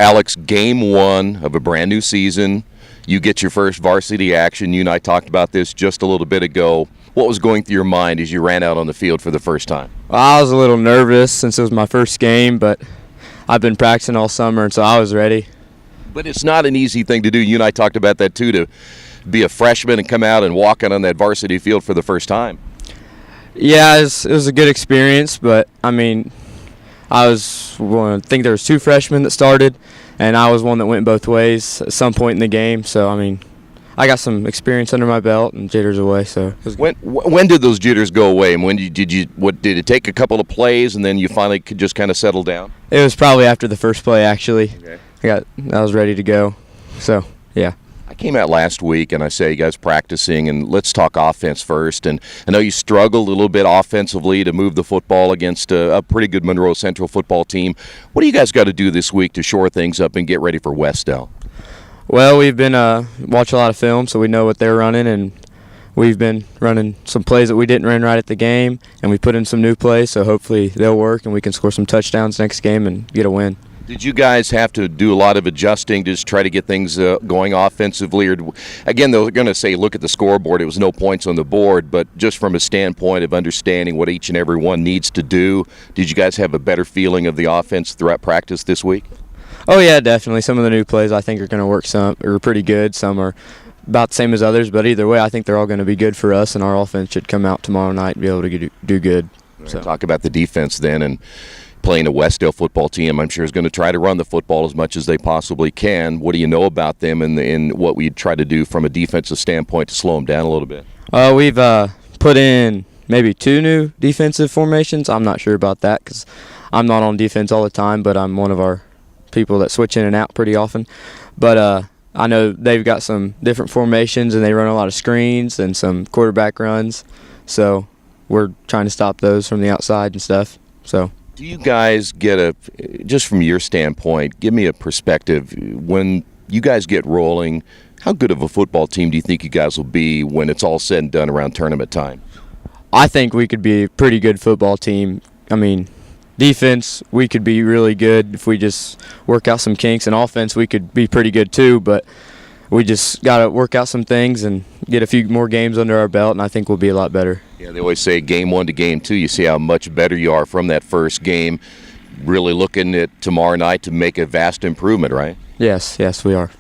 Alex, game one of a brand new season. You get your first varsity action. You and I talked about this just a little bit ago. What was going through your mind as you ran out on the field for the first time? Well, I was a little nervous since it was my first game, but I've been practicing all summer, and so I was ready. But it's not an easy thing to do. You and I talked about that too, to be a freshman and come out and walk out on that varsity field for the first time. Yeah, it was a good experience, but I mean, I think there was 2 freshmen that started, and I was one that went both ways at some point in the game. So I mean, I got some experience under my belt and jitters away. So it was good. When did those jitters go away, and when did it take a couple of plays and then you finally could just kind of settle down? It was probably after the first play, actually. Okay. I was ready to go. So yeah. I came out last week and I say, you guys practicing, and let's talk offense first. And I know you struggled a little bit offensively to move the football against a pretty good Monroe Central football team. What do you guys got to do this week to shore things up and get ready for WES-DEL? Well, we've been watching a lot of film, so we know what they're running, and we've been running some plays that we didn't run right at the game, and we put in some new plays, so hopefully they'll work and we can score some touchdowns next game and get a win. Did you guys have to do a lot of adjusting to just try to get things going offensively? Or, again, they're going to say, look at the scoreboard, it was no points on the board, but just from a standpoint of understanding what each and every one needs to do, did you guys have a better feeling of the offense throughout practice this week? Oh, yeah, definitely. Some of the new plays I think are going to work. Some are pretty good. Some are about the same as others, but either way, I think they're all going to be good for us, and our offense should come out tomorrow night and be able to do good. So. Talk about the defense then, and playing a WES-DEL football team, I'm sure, is going to try to run the football as much as they possibly can. What do you know about them and what we'd try to do from a defensive standpoint to slow them down a little bit? We've put in maybe 2 new defensive formations. I'm not sure about that because I'm not on defense all the time, but I'm one of our people that switch in and out pretty often. But I know they've got some different formations, and they run a lot of screens and some quarterback runs. So we're trying to stop those from the outside and stuff. So. Do you guys get just from your standpoint, give me a perspective, when you guys get rolling, how good of a football team do you think you guys will be when it's all said and done around tournament time? I think we could be a pretty good football team. I mean, defense, we could be really good if we just work out some kinks, and offense, we could be pretty good too, but we just got to work out some things and get a few more games under our belt, and I think we'll be a lot better. Yeah, they always say game 1 to game 2, you see how much better you are from that first game. Really looking at tomorrow night to make a vast improvement, right? Yes, we are.